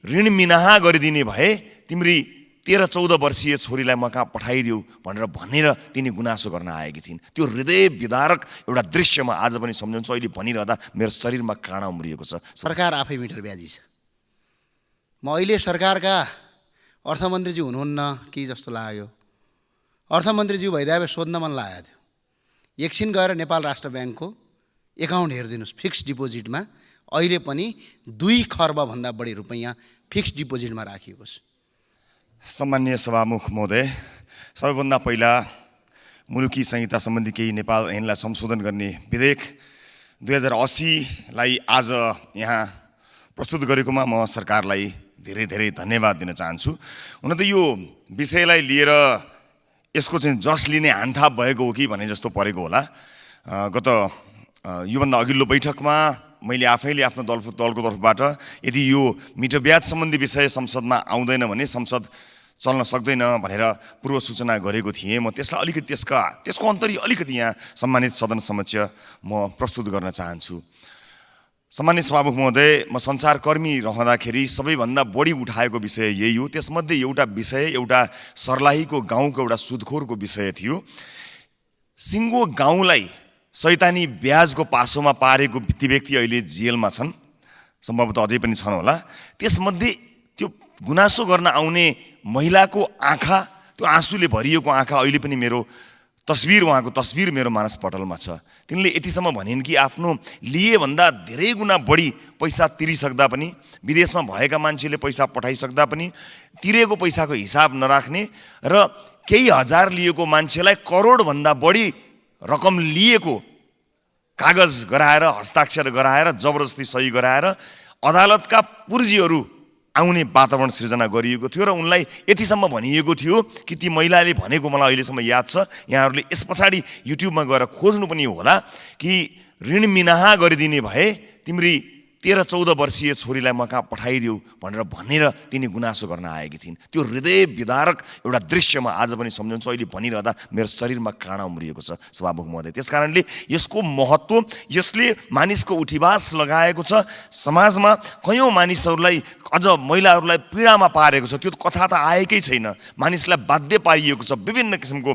ऋण मिनाहा गरिदिने भए तिम्री 13-14 वर्षीय छोरीलाई म कहाँ पठाइदेऊ भनेर तिनी गुनासो गर्न आएकी थिइन्। त्यो हृदय विदारक एउटा दृश्य म आज पनि सम्झन्छु। अहिले भनिरहँदा मेरो शरीरमा काँडा उम्रिएको छ। सरकार आफै मिटर ब्याजी छ। म अहिले सरकारका अर्थमन्त्रीज्यू हुनुहुन्न कि जस्तो लाग्यो। अर्थमन्त्रीज्यू भइदिए भए सोध्न मन लागेको थियो। एकछिन गएर नेपाल राष्ट्र ब्याङ्कको एकाउन्ट हेरिदिनुहोस्, फिक्स डिपोजिटमा अहिले पनि 2 खर्बभन्दा बढी रुपैयाँ फिक्स डिपोजिटमा राखिएको छ। सम्माननीय सभामुख महोदय, सबैभन्दा पहिला मुलुकी संहिता सम्बन्धी केही नेपाल ऐनलाई संशोधन गर्ने विधेयक 2080लाई आज यहाँ प्रस्तुत गरेकोमा म सरकारलाई धेरै धेरै धन्यवाद दिन चाहन्छु। हुन त यो विषयलाई लिएर यसको चाहिँ जस लिने हानथाप भएको हो कि भने जस्तो परेको होला। गत योभन्दा अघिल्लो बैठकमा मैले आफैले आफ्नो दलको तर्फबाट यदि यो मिटर ब्याज सम्बन्धी विषय संसदमा आउँदैन भने संसद चल्न सक्दैन भनेर पूर्व सूचना गरेको थिएँ। म त्यसलाई अलिकति त्यसको अन्तर्य अलिकति यहाँ सम्मानित सदन समक्ष म प्रस्तुत गर्न चाहन्छु। सम्मानित सभामुख महोदय, म सञ्चारकर्मी रहँदाखेरि सबैभन्दा बढी उठाएको विषय यही हो। त्यसमध्ये एउटा सर्लाहीको गाउँको एउटा सुदखोरको विषय थियो। सिङ्गो गाउँलाई शैतानी ब्याजको पासोमा पारेको ती व्यक्ति अहिले जेलमा छन्, सम्भवतः अझै पनि छन् होला। त्यसमध्ये त्यो गुनासो गर्न आउने महिलाको आँखा, त्यो आँसुले भरिएको आँखा अहिले पनि उहाँको तस्बिर मेरो मानसपटलमा छ। तिनले यतिसम्म भनिन् कि आफ्नो लिए भन्दा धेरै गुणा बढी पैसा तिरिसक्दा पनि, विदेशमा भएका मान्छेले पैसा पठाइसक्दा पनि तिरेको पैसाको हिसाब नराख्ने र केही हजार लिएको मान्छेलाई करोडभन्दा बढी रकम लिएको कागज गराएर, हस्ताक्षर गराएर, जबरजस्ती सही गराएर अदालतका पुर्जीहरू आउने वातावरण सृजना गरिएको थियो र उनलाई यतिसम्म भनिएको थियो कि ती महिलाले भनेको मलाई अहिलेसम्म याद छ, यहाँहरूले यस पछाडि युट्युबमा गएर खोज्नु पनि होला कि ऋण मिनाहा गरिदिने भए तिम्री 13-14 वर्षीय छोरीलाई म कहाँ पठाइदेऊ भनेर तिनी गुनासो गर्न आएकी थिइन्। त्यो हृदय विदारक एउटा दृश्य म आज पनि सम्झन्छु। अहिले भनिरहँदा मेरो शरीरमा काँडा उम्रिएको छ सभामुख महोदय। त्यसकारणले यसको महत्त्व, यसले मानिसको उठिवास लगाएको छ, समाजमा कयौँ मानिसहरूलाई, अझ महिलाहरूलाई पीडामा पारेको छ। त्यो कथा त आएकै छैन, मानिसलाई बाध्य पारिएको छ विभिन्न किसिमको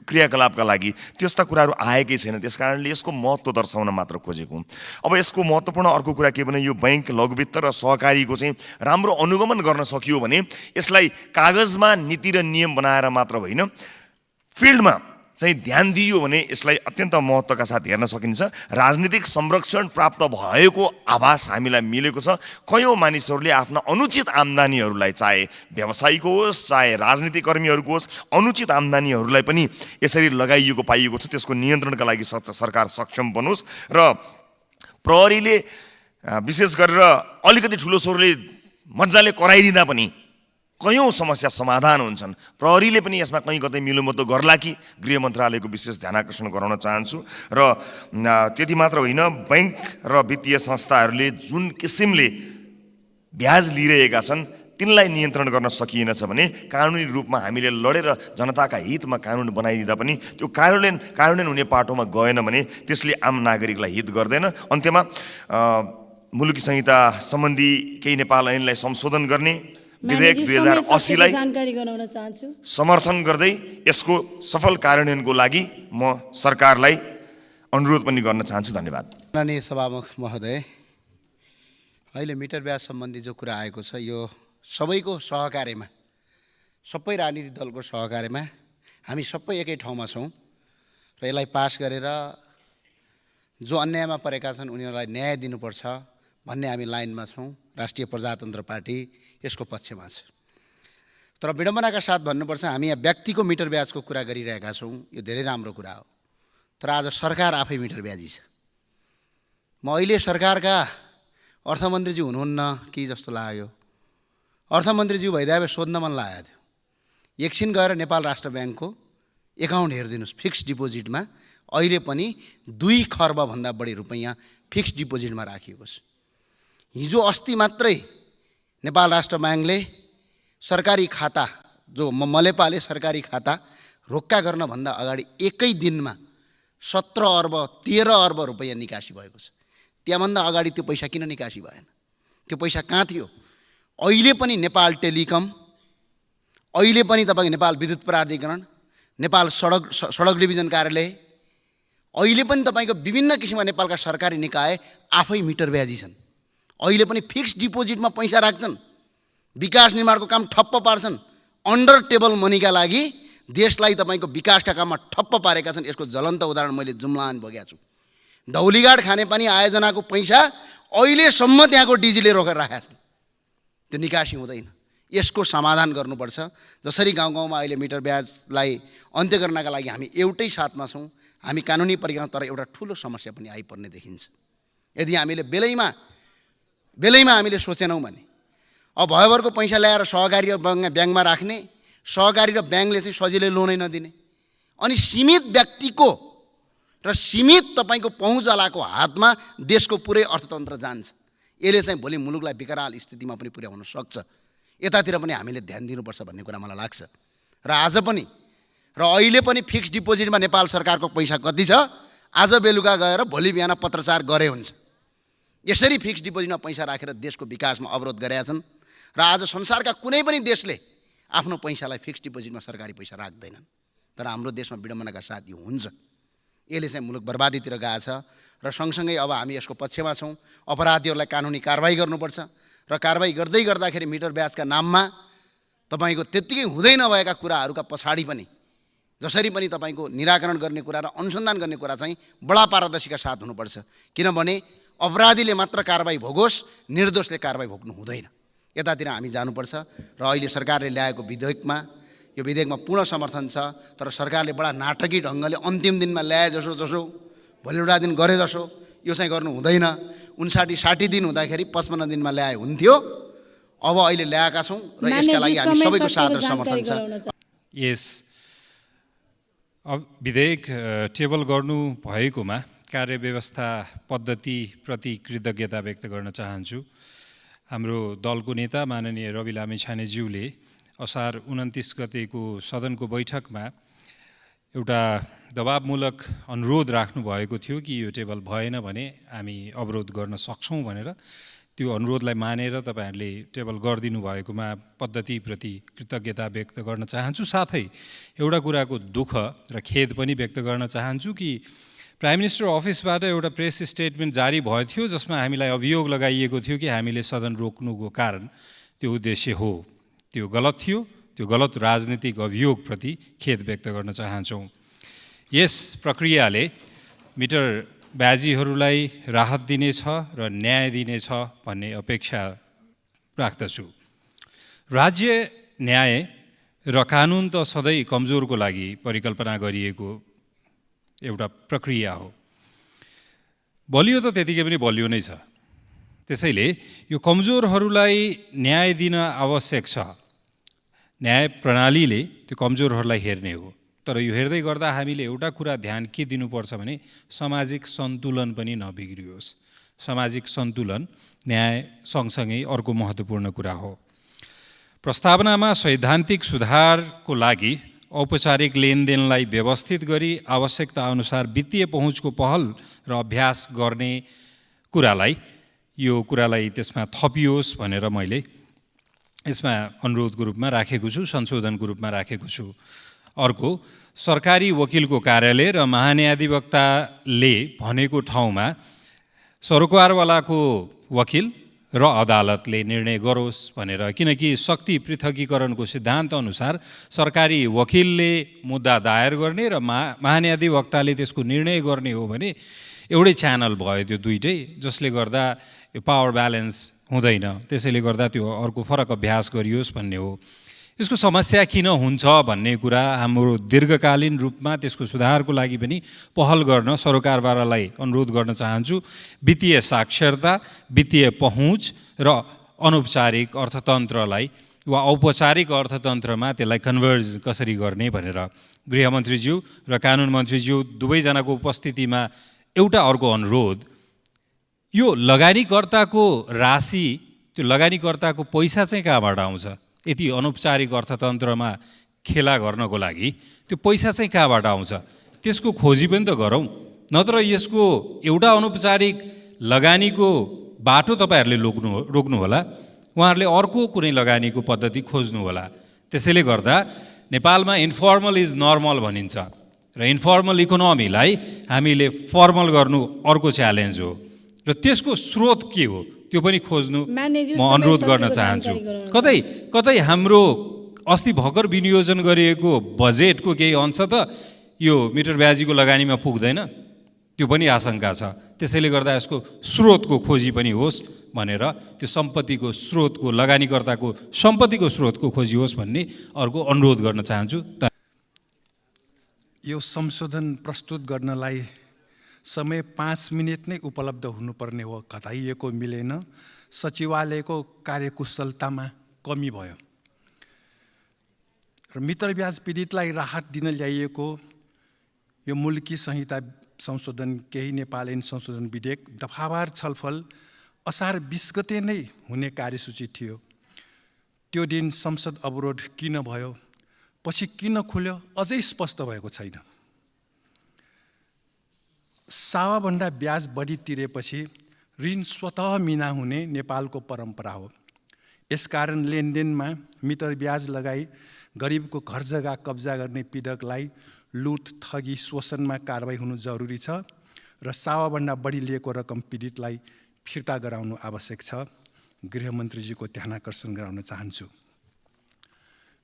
क्रियाकलापका लागि। त्यस्ता कुराहरू आएकै छैन। त्यसकारणले यसको महत्त्व दर्शाउन मात्र खोजेको। अब यसको महत्त्वपूर्ण अर्को कुरा के भने यो बैंक, लघुवित्त र सहकारीको चाहिँ राम्रो अनुगमन गर्न सकियो भने यसलाई कागजमा नीति र नियम बनाएर मात्र होइन, फिल्डमा चाहिँ ध्यान दिइयो भने यसलाई अत्यन्त महत्त्वका साथ हेर्न सकिन्छ। राजनीतिक संरक्षण प्राप्त भएको आभास हामीलाई मिलेको छ। कयौँ मानिसहरूले आफ्ना अनुचित आम्दानीहरूलाई, चाहे व्यवसायीको होस् चाहे राजनीतिक कर्मीहरूको होस्, अनुचित आम्दानीहरूलाई पनि यसरी लगाइएको पाइएको छ। त्यसको नियन्त्रणका लागि सरकार सक्षम बनोस् र प्रहरीले विशेष गरेर अलिकति ठुलो स्वरले मजाले कराइदिँदा पनि कयौँ समस्या समाधान हुन्छन्। प्रहरीले पनि यसमा कहीँ कतै मिलोमतो गर्ला कि गृह मन्त्रालयको विशेष ध्यान आकर्षण गराउन चाहन्छु। र त्यति मात्र होइन, बैंक र वित्तीय संस्थाहरूले जुन किसिमले ब्याज लिइरहेका छन् तिनलाई नियन्त्रण गर्न सकिएनछ भने कानुनी रूपमा हामीले लडेर जनताका हितमा कानुन बनाइदिँदा पनि त्यो कार्यान्वयन हुने पाटोमा गएन भने त्यसले आम नागरिकलाई हित गर्दैन। अन्त्यमा मुलुकी संहिता सम्बन्धी केही नेपाल ऐनलाई संशोधन गर्ने विधेयक 2080लाई जानकारी गराउन चाहन्छु। समर्थन गर्दै यसको सफल कार्यान्वयनको लागि म सरकारलाई अनुरोध पनि गर्न चाहन्छु। धन्यवाद। माननीय सभामुख महोदय, अहिले मिटर ब्याज सम्बन्धी जो कुरा आएको छ यो सबैको सहकार्यमा, सबै राजनीतिक दलको सहकार्यमा हामी सबै एकै ठाउँमा छौँ र यसलाई पास गरेर जो अन्यायमा परेका छन् उनीहरूलाई न्याय दिनुपर्छ भन्ने हामी लाइनमा छौँ। राष्ट्रिय प्रजातन्त्र पार्टी यसको पक्षमा छ। तर विडम्बनाका साथ भन्नुपर्छ, हामी यहाँ व्यक्तिको मिटर ब्याजको कुरा गरिरहेका छौँ, यो धेरै राम्रो कुरा हो। तर आज सरकार आफै मिटर ब्याजी छ। म अहिले सरकारका अर्थमन्त्रीज्यू हुनुहुन्न कि जस्तो लाग्यो। अर्थमन्त्रीज्यू भइदिए भए सोध्न मन लागेको थियो। एकछिन गएर नेपाल राष्ट्र ब्याङ्कको एकाउन्ट हेरिदिनुहोस्, फिक्स डिपोजिटमा अहिले पनि 2 खर्बभन्दा बढी रुपैयाँ फिक्स डिपोजिटमा राखिएको छ। हिजो अस्ति मात्रै नेपाल राष्ट्र ब्याङ्कले सरकारी खाता, जो मलेपाले सरकारी खाता रोक्का गर्नभन्दा अगाडि एकै दिनमा 17 अर्ब 13 अर्ब रुपैयाँ निकासी भएको छ। त्यहाँभन्दा अगाडि त्यो पैसा किन निकासी भएन? त्यो पैसा कहाँ थियो? अहिले पनि नेपाल टेलिकम, अहिले पनि तपाईँको नेपाल विद्युत प्राधिकरण, नेपाल सडक डिभिजन कार्यालय, अहिले पनि तपाईँको विभिन्न किसिमका नेपालका सरकारी निकाय आफै मिटर ब्याजी छन्। अहिले पनि फिक्स्ड डिपोजिटमा पैसा राख्छन्, विकास निर्माणको काम ठप्प पार्छन्। अन्डर टेबल मनीका लागि देशलाई तपाईँको विकासका काममा ठप्प पारेका छन्। यसको ज्वलन्त उदाहरण मैले जुम्लान भोगेको छु। धौलीघाट खानेपानी आयोजनाको पैसा अहिलेसम्म त्यहाँको डिजीले रोकेर राखेका छन्, त्यो निकासी हुँदैन। यसको समाधान गर्नुपर्छ। जसरी गाउँ गाउँमा अहिले मिटर ब्याजलाई अन्त्य गर्नका लागि हामी एउटै साथमा छौँ, हामी कानुनी प्रक्रिया, तर एउटा ठुलो समस्या पनि आइपर्ने देखिन्छ। यदि हामीले बेलैमा हामीले सोचेनौँ भने अब भयभरको पैसा ल्याएर सहकारी र ब्याङ्कमा राख्ने, सहकारी र ब्याङ्कले चाहिँ सजिलै लोनै नदिने, अनि सीमित व्यक्तिको र सीमित तपाईँको पहुँचवालाको हातमा देशको पुरै अर्थतन्त्र जान्छ। यसले चाहिँ भोलि मुलुकलाई विकराल स्थितिमा पनि पुर्याउन सक्छ। यतातिर पनि हामीले ध्यान दिनुपर्छ भन्ने कुरा मलाई लाग्छ। र आज पनि र अहिले पनि फिक्स्ड डिपोजिटमा नेपाल सरकारको पैसा कति छ? आज बेलुका गएर भोलि बिहान पत्रचार गरे हुन्छ। यसरी फिक्स्ड डिपोजिटमा पैसा राखेर देशको विकासमा अवरोध गरेका छन्। र आज संसारका कुनै पनि देशले आफ्नो पैसालाई फिक्स्ड डिपोजिटमा सरकारी पैसा राख्दैनन्। तर हाम्रो देशमा विडम्बनाका साथ यो हुन्छ। यसले चाहिँ मुलुक बर्बादीतिर गएको छ। र सँगसँगै अब हामी यसको पक्षमा छौँ। अपराधीहरूलाई कानुनी कारबाही गर्नुपर्छ। र कारबाही गर्दै गर्दाखेरि मिटर ब्याजका नाममा तपाईँको त्यत्तिकै हुँदै नभएका कुराहरूका पछाडि पनि जसरी पनि तपाईँको निराकरण गर्ने कुरा र अनुसन्धान गर्ने कुरा चाहिँ बडा पारदर्शीका साथ हुनुपर्छ। किनभने अपराधीले मात्र कारबाही भोगोस्, निर्दोषले कारबाही भोग्नु हुँदैन। यतातिर हामी जानुपर्छ। र अहिले सरकारले ल्याएको विधेयकमा, यो विधेयकमा पूर्ण समर्थन छ। तर सरकारले बडा नाटकीय ढङ्गले अन्तिम दिनमा ल्याए जसो भोलि एउटा दिन गरे जसो यो चाहिँ गर्नु हुँदैन। 59-60 दिन हुँदाखेरि 55 दिनमा ल्याए हुन्थ्यो। अब अहिले ल्याएका छौँ र यसका लागि हामी सबैको साथ र समर्थन छ। यस विधेयक टेबल गर्नु भएकोमा कार्यव्यवस्था पद्धतिप्रति कृतज्ञता व्यक्त गर्न चाहन्छु। हाम्रो दलको नेता माननीय रवि लामिछानेज्यूले असार 29 गतेको सदनको बैठकमा एउटा दबावमूलक अनुरोध राख्नु भएको थियो कि यो टेबल भएन भने हामी अवरोध गर्न सक्छौँ भनेर। त्यो अनुरोधलाई मानेर तपाईहरूले टेबल गरिदिनु भएकोमा पद्धतिप्रति कृतज्ञता व्यक्त गर्न चाहन्छु। साथै एउटा कुराको दुःख र खेद पनि व्यक्त गर्न चाहन्छु कि प्राइम मिनिस्टर अफिसबाट एउटा प्रेस स्टेटमेन्ट जारी भएको थियो जसमा हामीलाई अभियोग लगाइएको थियो कि हामीले सदन रोक्नुको कारण त्यो उद्देश्य हो। त्यो गलत थियो। त्यो गलत राजनीतिक अभियोगप्रति खेद व्यक्त गर्न चाहन्छौँ। यस प्रक्रियाले मिटर ब्याजीहरूलाई राहत दिनेछ र न्याय दिनेछ भन्ने अपेक्षा राख्दछु। राज्य न्याय र कानुन त सधैँ कमजोरको लागि परिकल्पना गरिएको एउटा प्रक्रिया हो। बलियो त त्यतिकै पनि बलियो नै छ। त्यसैले यो कमजोरहरूलाई न्याय दिन आवश्यक छ। न्याय प्रणालीले त्यो कमजोरहरूलाई हेर्ने हो। तर यो हेर्दै गर्दा हामीले एउटा कुरा ध्यान के दिनुपर्छ भने सामाजिक सन्तुलन पनि नबिग्रियोस्। सामाजिक सन्तुलन न्याय सँगसँगै अर्को महत्त्वपूर्ण कुरा हो। प्रस्तावनामा सैद्धान्तिक सुधारको लागि औपचारिक लेनदेनलाई व्यवस्थित गरी आवश्यकता अनुसार वित्तीय पहुँचको पहल र अभ्यास गर्ने कुरालाई त्यसमा थपियोस् भनेर मैले यसमा अनुरोधको रूपमा राखेको छु, संशोधनको रूपमा राखेको छु। अर्को, सरकारी वकिलको कार्यालय र महान्यायाधिवक्ताले भनेको ठाउँमा सरोकारवालाको वकिल र अदालतले निर्णय गरोस् भनेर। किनकि शक्ति पृथकीकरणको सिद्धान्त अनुसार सरकारी वकिलले मुद्दा दायर गर्ने र महान्यायाधिवक्ताले त्यसको निर्णय गर्ने हो भने एउटै च्यानल भयो त्यो दुइटै, जसले गर्दा यो पावर ब्यालेन्स हुँदैन। त्यसैले गर्दा त्यो अर्को फरक अभ्यास गरियोस् भन्ने हो। यसको समस्या किन हुन्छ भन्ने कुरा हाम्रो दीर्घकालीन रूपमा त्यसको सुधारको लागि पनि पहल गर्न सरोकारवालालाई अनुरोध गर्न चाहन्छु। वित्तीय साक्षरता, वित्तीय पहुँच र अनौपचारिक अर्थतन्त्रलाई वा औपचारिक अर्थतन्त्रमा त्यसलाई कन्भर्ज कसरी गर्ने भनेर गृहमन्त्रीज्यू र कानुन मन्त्रीज्यू दुवैजनाको उपस्थितिमा एउटा अर्को अनुरोध, यो लगानीकर्ताको राशि, त्यो लगानीकर्ताको पैसा चाहिँ कहाँबाट आउँछ? यति अनौपचारिक अर्थतन्त्रमा खेला गर्नको लागि त्यो पैसा चाहिँ कहाँबाट आउँछ त्यसको खोजी पनि त गरौँ। नत्र यसको एउटा अनौपचारिक लगानीको बाटो तपाईँहरूले रोक्नु होला, उहाँहरूले अर्को कुनै लगानीको पद्धति खोज्नु होला। त्यसैले गर्दा नेपालमा इन्फर्मल इज नर्मल भनिन्छ र इन्फर्मल इकोनोमीलाई हामीले फर्मल गर्नु अर्को च्यालेन्ज हो र त्यसको स्रोत के हो त्यो पनि खोज्नु म अनुरोध गर्न चाहन्छु। कतै हाम्रो अस्ति भर्खर विनियोजन गरिएको बजेटको केही अंश त यो मिटर ब्याजीको लगानीमा पुग्दैन, त्यो पनि आशंका छ। त्यसैले गर्दा यसको स्रोतको खोजी पनि होस् भनेर त्यो सम्पत्तिको स्रोतको लगानीकर्ताको सम्पत्तिको स्रोतको खोजी होस् भन्ने अर्को अनुरोध गर्न चाहन्छु। यो संशोधन प्रस्तुत गर्नलाई समय 5 मिनट नै उपलब्ध हुनुपर्ने हो, घटाइएको मिलेन। सचिवालयको कार्यकुशलतामा कमी भयो र मिटर ब्याज पीडितलाई राहत दिन ल्याइएको यो मुल्की संहिता संशोधन केही नेपाल ऐन संशोधन विधेयक दफावार छलफल असार 20 गते नै हुने कार्यसूची थियो। त्यो दिन संसद अवरोध किन भयो, पछि किन खुल्यो, अझै स्पष्ट भएको छैन। सावाभन्दा ब्याज बढी तिरेपछि ऋण स्वतः मिना हुने नेपालको परम्परा हो। यसकारण लेनदेनमा मिटर ब्याज लगाई गरिबको घर जग्गा कब्जा गर्ने पीडकलाई लुट, ठगी, शोषणमा कारबाही हुनु जरुरी छ र सावाभन्दा बढी लिएको रकम पीडितलाई फिर्ता गराउनु आवश्यक छ। गृहमन्त्रीजीको ध्यान आकर्षण गराउन चाहन्छु।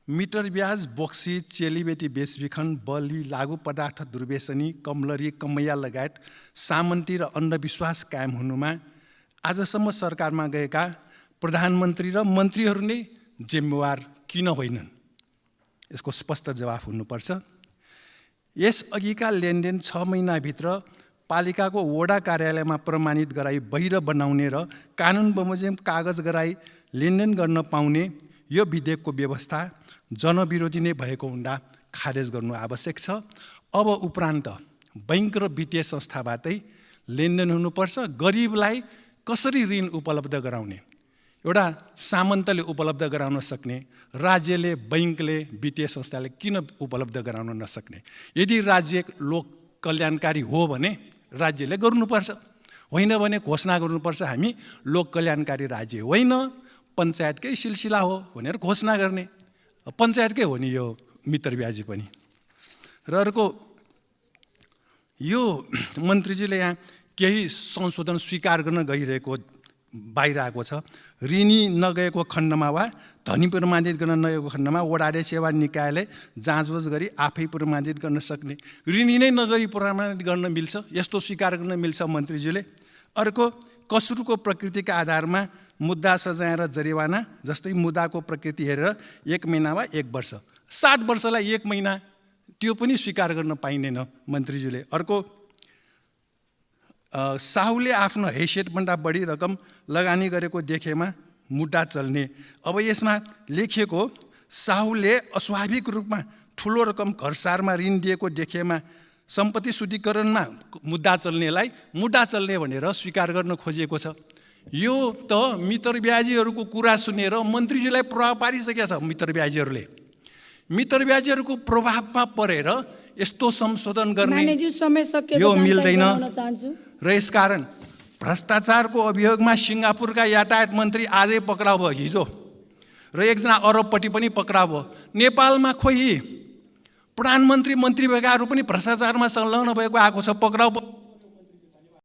मिटर ब्याज, बोक्सी, चेलीबेटी बेचबिखन, बलि, लागु पदार्थ दुर्व्यसनी, कमलरी, कमैया लगायत सामन्ती र अन्धविश्वास कायम हुनुमा आजसम्म सरकारमा गएका प्रधानमन्त्री र मन्त्रीहरू नै जिम्मेवार किन होइनन्? यसको स्पष्ट जवाफ हुनुपर्छ। यसअघिका लेनदेन 6 महिनाभित्र पालिकाको वडा कार्यालयमा प्रमाणित गराई बाहिर बनाउने र कानुन बमोजिम कागज गराई लेनदेन गर्न पाउने यो विधेयकको व्यवस्था जनविरोधी नै भएको हुँदा खारेज गर्नु आवश्यक छ। अब उपरान्त बैंक र वित्तीय संस्थाबाटै लेनदेन हुनुपर्छ। गरिबलाई कसरी ऋण उपलब्ध गराउने? एउटा सामन्तले उपलब्ध गराउन सक्ने, राज्यले, बैंकले, वित्तीय संस्थाले किन उपलब्ध गराउन नसक्ने? यदि राज्य लोक कल्याणकारी हो भने राज्यले गर्नुपर्छ, होइन भने घोषणा गर्नुपर्छ हामी लोक कल्याणकारी राज्य होइन, पञ्चायतकै सिलसिला हो भनेर घोषणा गर्ने। पञ्चायतकै हो नि यो मिटर ब्याजी पनि। र अर्को, यो मन्त्रीजीले यहाँ केही संशोधन स्वीकार गर्न गइरहेको बाहिर आएको छ। ऋणी नगएको खण्डमा वा धनी प्रमाणित गर्न नगएको खण्डमा वडाले सेवा निकायले जाँचबुझ गरी आफै प्रमाणित गर्न सक्ने। ऋणी नै नगरी प्रमाणित गर्न मिल्छ, यस्तो स्वीकार गर्न मिल्छ मन्त्रीजीले। अर्को, कसुरको प्रकृतिका आधारमा मुद्दा सजाएर जरिवाना, जस्तै मुद्दाको प्रकृति हेरेर 1 महिना वा 1 वर्ष, 7 वर्षलाई 1 महिना, त्यो पनि स्वीकार गर्न पाइँदैन मन्त्रीजीले। अर्को, साहुले आफ्नो हैसियतभन्दा बढी रकम लगानी गरेको देखेमा मुद्दा चल्ने। अब यसमा लेखिएको साहुले अस्वाभाविक रूपमा ठुलो रकम घरसारमा ऋण दिएको देखेमा सम्पत्ति शुद्धिकरणमा मुद्दा चल्नेलाई मुद्दा चल्ने भनेर स्वीकार गर्न खोजिएको छ। यो त मिटर ब्याजीहरूको कुरा सुनेर मन्त्रीजीलाई प्रभाव पारिसकेका छ। मिटर ब्याजीहरूको प्रभावमा परेर यस्तो संशोधन गर्ने यो मिल्दैन र यसकारण भ्रष्टाचारको अभियोगमा सिङ्गापुरका यातायात मन्त्री आजै पक्राउ भयो, हिजो, र एकजना अरबपट्टि पनि पक्राउ भयो। नेपालमा खोइ प्रधानमन्त्री, मन्त्री भएकाहरू पनि भ्रष्टाचारमा संलग्न भएको आएको छ, पक्राउ